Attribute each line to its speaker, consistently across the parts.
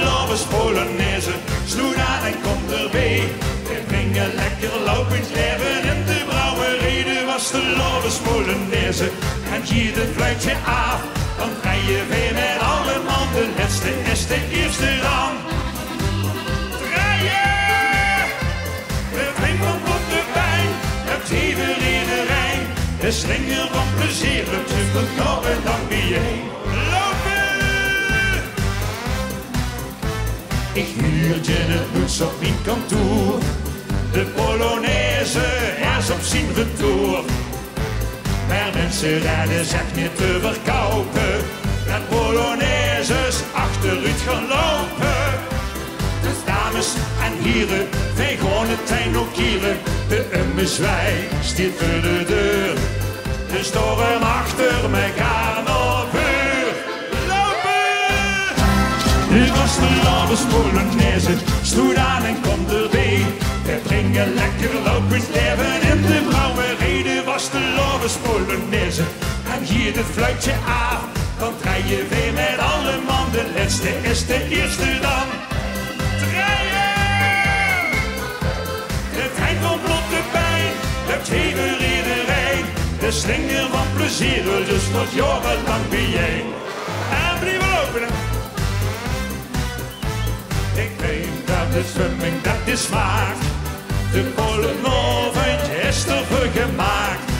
Speaker 1: Loves Polonaise. Sloeg aan en komt erbij. We brengen lekker lopend leven in de brouwerij. De was de Loves Polonaise. En giet het fluitje af. Dan rijden wij met alle man. De laatste is de eerste dan. Draaien! We drinken op de pijn. Het even in de Rijn. De slinger van plezier. Het tuffelt nog een lang bijeen. Ik huurde het moeds op mijn kantoor. De Polonaise is op zijn retour. Maar mensen redden zich niet te verkopen. Dat Polonaises achteruit gaan lopen. Dus dames en heren, wij gaan het tijd nog kieren. De ummezwij stiert voor de deur. De storm achter mekaar nog vuur. Nu was de Loves Polonaise, sloeg aan en komt erbij. We brengen lekker lopend leven in de brouwerij. Nu was de Loves Polonaise, en hier het fluitje af. Dan draaien wij met alle man, de laatste is de eerste dan. Draaien! De trein van Blotte Pijn, loopt even iedereen. De slinger van plezier, dus tot jarenlang bijeen. En blijven lopen. Ik weet dat de zwemming dat is smaakt. De Polenavond is ervoor gemaakt.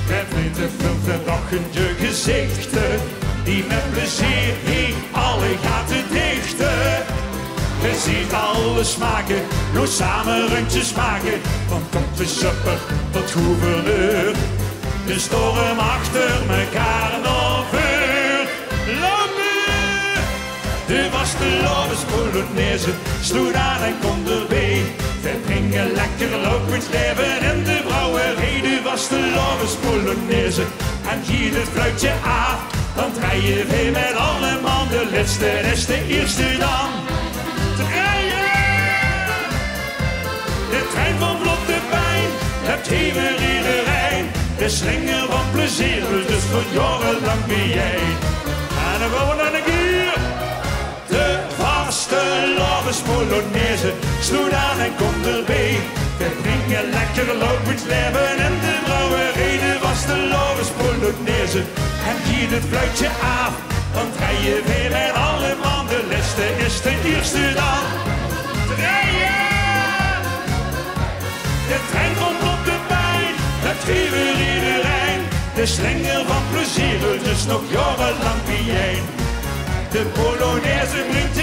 Speaker 1: Het weten veel verrochende gezichten. Die met plezier hier alle gaten dichten. Je ziet alle smaken, nou samen rondjes maken. Van komt de supper tot gouverneur. De storm achter mekaar nog vuur. De was de Loves Polonaise, sloeg aan en komt erbij. We brengen lekker lopend leven in de brouwerij. De was de Loves Polonaise, en giet het fluitje af. Dan draaien wij met alle man, de laatste is de eerste dan. Draaien! De trein van Blotte Pijn, hebt even iedereen. De slinger van plezier, dus voor jarenlang bijeen. En dan gaan we naar de gier. De vaste Loves Polonaise, sloeg aan en komt erbij. We brengen lekker lopend leven in de brouwerij. De was de Loves Polonaise, en giet het fluitje af. Dan draaien wij met alle man, de laatste is de eerste dan. Draaien! De trein van Blotte Pijn, dat geven iedereen. De slinger van plezier, dus nog jarenlang bijeen. De Polonaise brengt